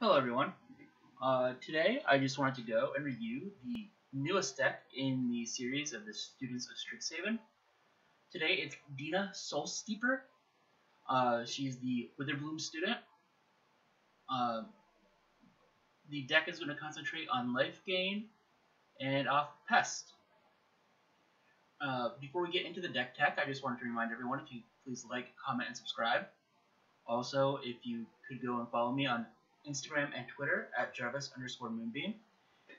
Hello everyone. Today I just wanted to go and review the newest deck in the series of the Students of Strixhaven. Today it's Dina Soul Steeper. She's the Witherbloom student. The deck is going to concentrate on life gain and off pest. Before we get into the deck tech, I just wanted to remind everyone if you please like, comment, and subscribe. Also, if you could go and follow me on Instagram and Twitter at Jarvis_Moonbeam,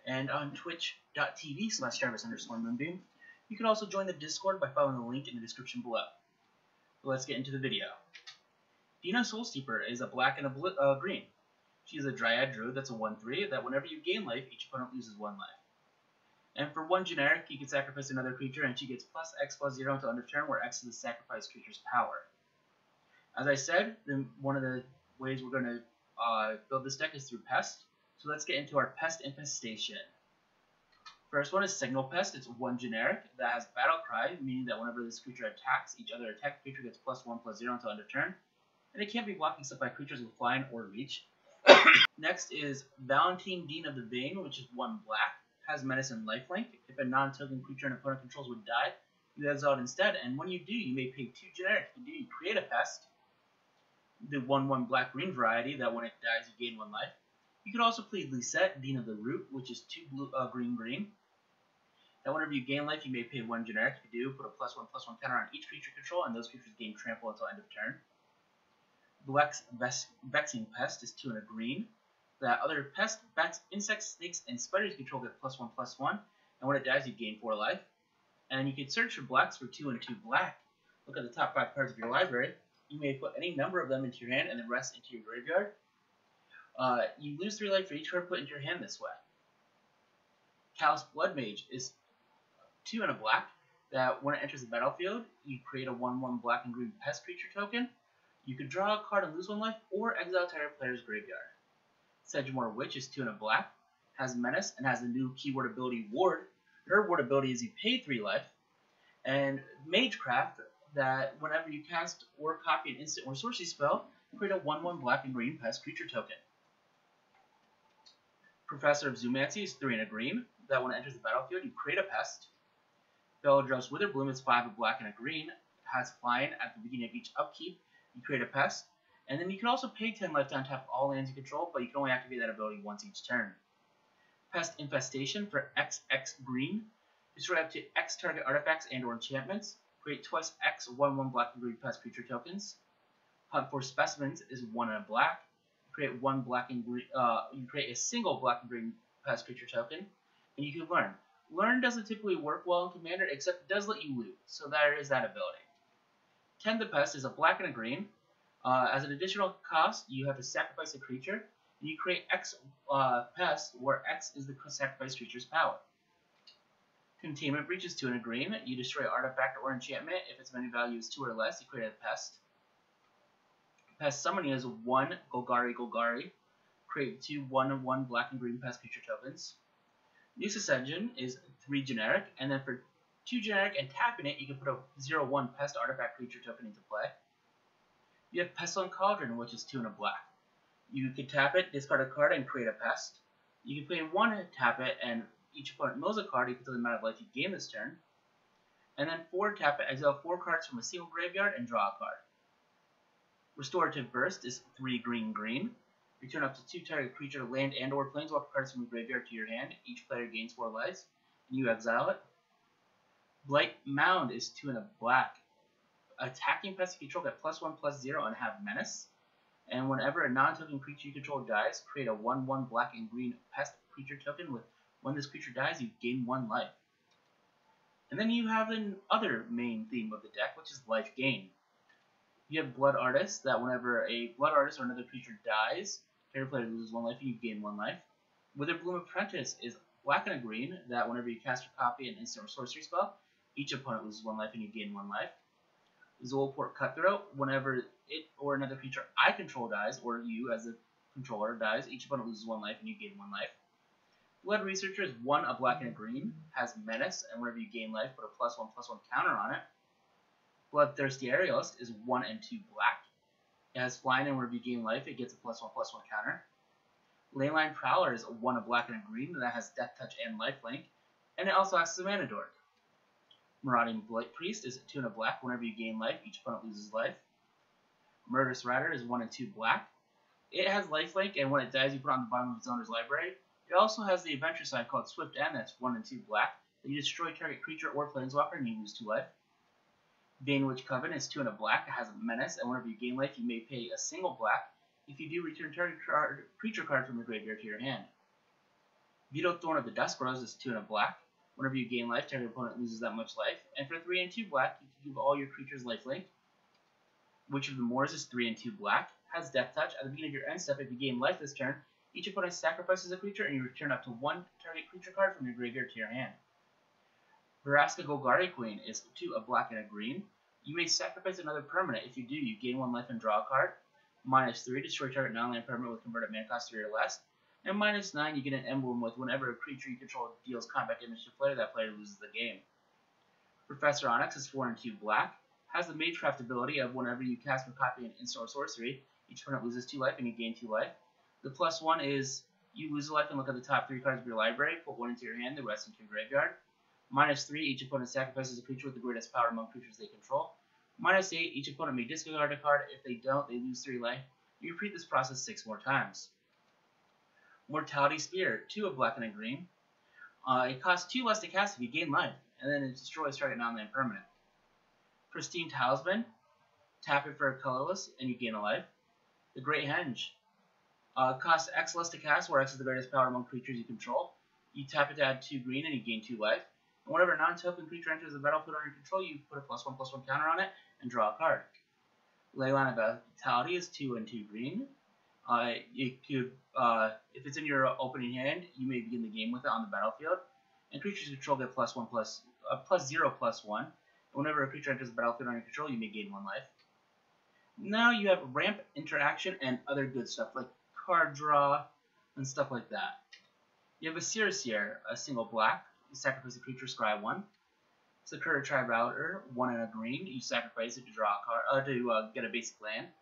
and on twitch.tv/Jarvis_Moonbeam. You can also join the Discord by following the link in the description below. So let's get into the video. Dina Soulsteeper is a black and a green. She is a Dryad Druid that's a 1/3 that whenever you gain life, each opponent loses 1 life. And for 1 generic, you can sacrifice another creature and she gets +X+0 until end of turn, where X is the sacrificed creature's power. As I said, one of the ways we're going to build this deck is through pest. So let's get into our pest infestation. First one is Signal Pest. It's 1 generic that has Battle Cry, meaning that whenever this creature attacks, each other attack creature gets +1/+0 until end of turn. And it can't be blocked except by creatures with flying or reach. Next is Valentine Dean of the Vein, which is 1 black, has Menace and Lifelink. If a non-token creature an opponent controls would die, you exile it instead, and when you do, you may pay 2 generic. If you do, you create a pest, the 1/1 black-green variety that when it dies you gain 1 life. You could also play Lisette, Dean of the Root, which is 2 blue, green-green. That whenever you gain life, you may pay 1 generic. If you do, put a +1/+1 counter on each creature control, and those creatures gain trample until end of turn. Blex Vexing Pest is 2 and a green. That other pest, bats, insects, snakes, and spiders control get +1/+1, and when it dies, you gain 4 life. And you can search for blacks for 2 and 2 black. Look at the top 5 cards of your library. You may put any number of them into your hand and the rest into your graveyard. You lose 3 life for each card put into your hand this way. Callous Blood Mage is 2 and a black, that when it enters the battlefield, you create a 1/1 black and green pest creature token. You could draw a card and lose 1 life, or exile entire player's graveyard. Sedgemoor Witch is 2 and a black, has Menace, and has the new keyword ability Ward. Her ward ability is you pay 3 life. And Magecraft, that whenever you cast or copy an instant or sorcery spell, create a 1/1 black and green pest creature token. Professor of Zoomancy is 3 and a green, that when it enters the battlefield, you create a pest. Beledrose Witherbloom is 5 a black and a green, has flying at the beginning of each upkeep, you create a pest. And then you can also pay 10 life to untap all lands you control, but you can only activate that ability once each turn. Pest Infestation for XX green, destroy up to X target artifacts and or enchantments. Create twice X 1/1 black and green pest creature tokens. Hunt for Specimens is 1 and a black. You create 1 black and green. You create a single black and green pest creature token, and you can learn. Learn doesn't typically work well in Commander, except it does let you loot, so there is that ability. Tend the Pest is a black and a green. As an additional cost, you have to sacrifice a creature, and you create X pest, where X is the sacrificed creature's power. Containment Breach is 2 and a green. You destroy artifact or enchantment. If its many value is 2 or less, you create a pest. Pest Summoning is 1 Golgari. Create 2 1/1 black and green pest creature tokens. Nexus Engine is 3 generic, and then for 2 generic and tapping it, you can put a 0/1 pest artifact creature token into play. You have Pestilent Cauldron, which is 2 and a black. You can tap it, discard a card, and create a pest. You can play 1 tap it, and each opponent mills a card equal to the amount of life you gain this turn. And then 4 tap it, exile 4 cards from a single graveyard, and draw a card. Restorative Burst is 3 green. Return up to 2 target creature, land, and or planeswalker cards from the graveyard to your hand. Each player gains 4 lives, and you exile it. Blight Mound is 2 and a black. Attacking pest you control get +1/+0 and have Menace. And whenever a non-token creature you control dies, create a 1/1 black and green pest creature token with when this creature dies, you gain 1 life. And then you have an other main theme of the deck, which is life gain. You have Blood Artist, that whenever a Blood Artist or another creature dies, every player loses 1 life and you gain 1 life. Witherbloom Apprentice is black and a green, that whenever you cast or copy an instant or sorcery spell, each opponent loses 1 life and you gain 1 life. Zolport Cutthroat, whenever it or another creature I control dies, or you as the controller dies, each opponent loses 1 life and you gain 1 life. Blood Researcher is 1 a black and a green, has Menace, and whenever you gain life, put a +1/+1 counter on it. Bloodthirsty Aerialist is 1 and 2 black. It has flying, and whenever you gain life, it gets a +1/+1 counter. Leyline Prowler is 1 of black and a green that has Death Touch and Lifelink, and it also acts as a mana dork. Marauding Blight Priest is 2 and a black. Whenever you gain life, each opponent loses life. Murderous Rider is 1 and 2 black. It has lifelink, and when it dies, you put it on the bottom of its owner's library. It also has the adventure side called Swift End, that's 1 and 2 black. That you destroy target creature or planeswalker, and you lose 2 life. Banewitch Coven is 2 and a black. It has a menace, and whenever you gain life, you may pay a single black. If you do, return target creature card from your graveyard to your hand. Vito Thorn of the Dusk Rose is 2 and a black. Whenever you gain life, target opponent loses that much life. And for 3 and 2 black, you can give all your creatures lifelink. Witch of the Moors is 3 and 2 black. Has Death Touch. At the beginning of your end step, if you gain life this turn, each opponent sacrifices a creature, and you return up to 1 target creature card from your graveyard to your hand. Vraska Golgari Queen is 2 of black and a green. You may sacrifice another permanent. If you do, you gain 1 life and draw a card. -3, destroy target non-land permanent with converted mana cost 3 or less. And -9, you get an emblem with whenever a creature you control deals combat damage to a player, that player loses the game. Professor Onyx is 4 and 2 black. Has the Magecraft ability of whenever you cast or copy an instant or sorcery, each opponent loses 2 life and you gain 2 life. The +1 is you lose a life and look at the top 3 cards of your library, put 1 into your hand, the rest into your graveyard. -3, each opponent sacrifices a creature with the greatest power among creatures they control. -8, each opponent may discard a card. If they don't, they lose 3 life. You repeat this process 6 more times. Mortality Spear, 2 of black and a green. It costs 2 less to cast if you gain life, and then it destroys target non-land permanent. Pristine Talisman, tap it for a colorless, and you gain a life. The Great Henge, costs X less to cast, where X is the greatest power among creatures you control. You tap it to add 2 green, and you gain 2 life. And whenever a non-token creature enters the battlefield under your control, you put a +1/+1 counter on it and draw a card. Leyline of Vitality is 2 and 2 green. If it's in your opening hand, you may begin the game with it on the battlefield. And creatures you control get +0/+1. And whenever a creature enters the battlefield under your control, you may gain 1 life. Now you have ramp, interaction, and other good stuff like card draw and stuff like that. You have a Seer, a single black. You sacrifice a creature, scry 1. Sakura Tribe Router, 1 and a green. You sacrifice it to draw a card, to get a basic land.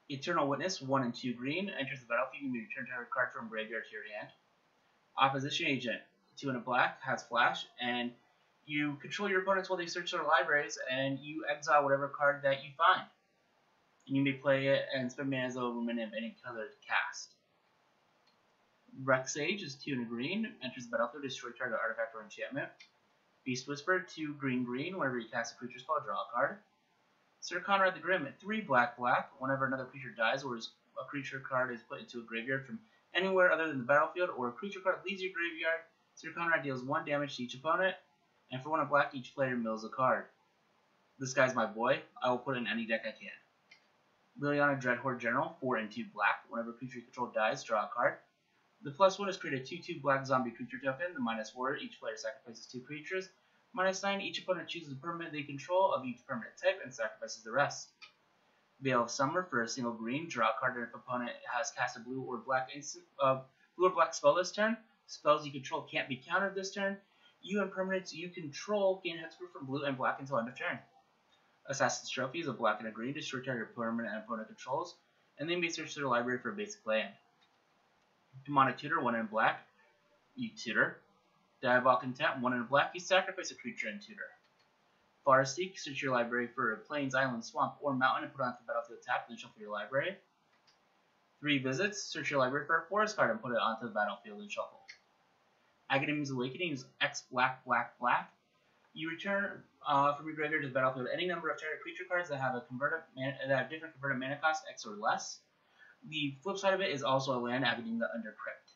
Eternal Witness, 1 and 2 green. Enters the battlefield, you may return target card from graveyard to your hand. Opposition Agent, 2 and a black, has flash, and you control your opponents while they search their libraries, and you exile whatever card that you find. And you may play it and spend mana as though remaining of any color to cast. Rex Sage is 2 and a green. Enters the battlefield, destroy target artifact or enchantment. Beast Whisper, 2 green. Whenever you cast a creature spell, draw a card. Sir Conrad the Grim, 3 black. Whenever another creature dies or a creature card is put into a graveyard from anywhere other than the battlefield, or a creature card leaves your graveyard, Sir Conrad deals 1 damage to each opponent, and for 1 black, each player mills a card. This guy's my boy. I will put it in any deck I can. Liliana Dreadhorde General, 4 and 2 black. Whenever a creature you control dies, draw a card. The +1 is create a 2/2 black zombie creature token. The -4, each player sacrifices 2 creatures. -9, each opponent chooses a permanent they control of each permanent type and sacrifices the rest. Veil of Summer, for a single green, draw a card if opponent has cast a blue or black spell this turn. Spells you control can't be countered this turn. You and permanents you control gain hexproof from blue and black until end of turn. Assassin's Trophy is a black and a green, destroy target permanent and opponent controls, and they may search their library for a basic land. Demonic Tutor, 1 in black, you tutor. Diabolic Intent, 1 in black, you sacrifice a creature and tutor. Forest Seek, search your library for a plains, island, swamp, or mountain and put it onto the battlefield tapped, then shuffle your library. 3 Visits, search your library for a forest card and put it onto the battlefield and shuffle. Aghanime's Awakening is X black. You return from your graveyard to the battlefield any number of target creature cards that have different converted mana cost, X or less. The flip side of it is also a land, Aghanim the Undercrypt.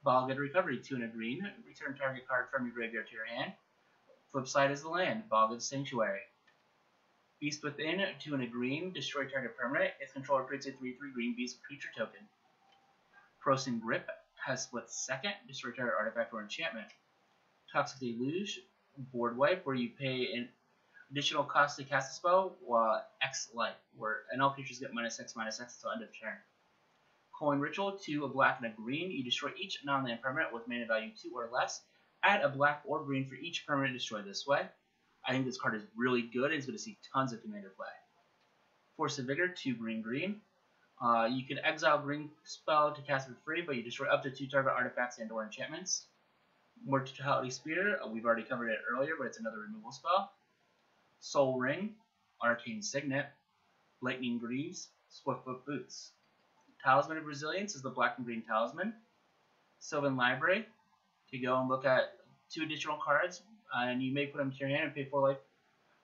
Balgad Recovery, 2 and a green. Return target card from your graveyard to your hand. Flip side is the land, Balgad Sanctuary. Beast Within, 2 and a green. Destroy target permanent. Its controller creates a 3/3 green beast creature token. Frozen Grip has split second. Destroy target artifact or enchantment. Toxic Deluge, board wipe, where you pay an additional cost to cast a spell, X life, and all creatures get -X until end of turn. Coin Ritual, 2 a black and a green. You destroy each non-land permanent with mana value 2 or less. Add a black or green for each permanent destroyed this way. I think this card is really good and is going to see tons of commander play. Force of Vigor, 2 green. You can exile green spell to cast it for free, but you destroy up to 2 target artifacts and/or enchantments. Mortality Spear, we've already covered it earlier, but it's another removal spell. Soul Ring, Arcane Signet, Lightning Greaves, Swiftfoot Boots. Talisman of Resilience is the black and green talisman. Sylvan Library, to go and look at 2 additional cards, and you may put them to your hand and pay 4 life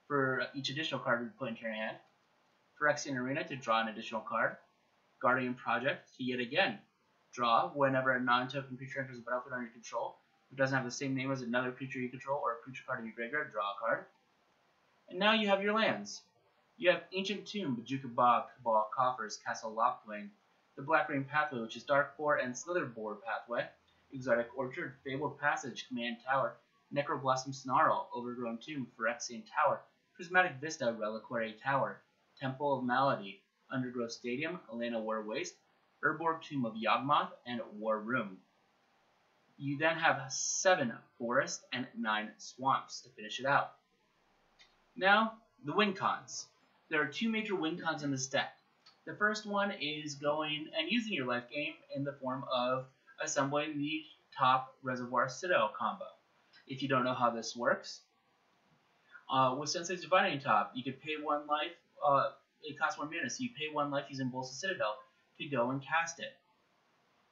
for each additional card you put into your hand. Phyrexian Arena, to draw an additional card. Guardian Project, to yet again draw whenever a non-token creature enters the battlefield under your control. It doesn't have the same name as another creature you control or a creature card in your graveyard, draw a card. And now you have your lands. You have Ancient Tomb, Bojuka Bog, Cabal, Coffers, Castle Loftwing, the Black Rain Pathway, which is Darkboard and Slitherboard Pathway, Exotic Orchard, Fabled Passage, Command Tower, Necroblossom Snarl, Overgrown Tomb, Phyrexian Tower, Prismatic Vista, Reliquary Tower, Temple of Malady, Undergrowth Stadium, Elena War Waste, Urborg Tomb of Yawgmoth, and War Room. You then have 7 forests and 9 swamps to finish it out. Now, the win cons. There are 2 major win cons in this deck. The first one is going and using your life gain in the form of assembling the top Reservoir Citadel combo. If you don't know how this works, with Sensei's Divining Top, you could pay 1 life, it costs 1 mana, so you pay 1 life using Bolsa Citadel to go and cast it.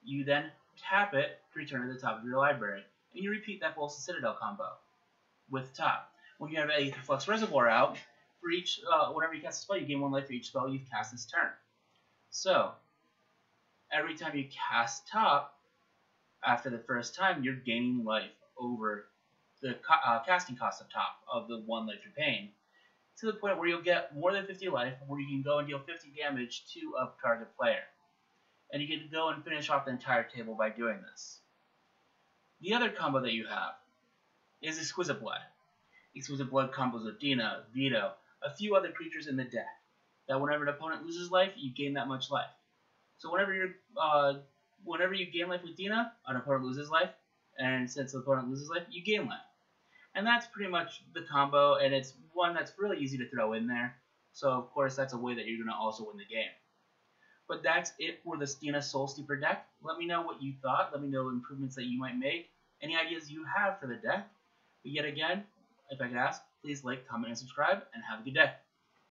You then tap it to return to the top of your library, and you repeat that Bolsa Citadel combo with top. When you have Aether Flux Reservoir out, for each, whenever you cast a spell, you gain 1 life for each spell you've cast this turn. So, every time you cast top, after the first time, you're gaining life over the casting cost of top of the 1 life you're paying, to the point where you'll get more than 50 life, where you can go and deal 50 damage to a target player. And you can go and finish off the entire table by doing this. The other combo that you have is Exquisite Blood. Exquisite Blood combos with Dina, Vito, a few other creatures in the deck, that whenever an opponent loses life, you gain that much life. So whenever you gain life with Dina, an opponent loses life, and since the opponent loses life, you gain life. And that's pretty much the combo, and it's one that's really easy to throw in there. So of course that's a way that you're going to also win the game. But that's it for this Dina Soul Steeper deck. Let me know what you thought. Let me know improvements that you might make. Any ideas you have for the deck. But yet again, if I could ask, please like, comment, and subscribe, and have a good day.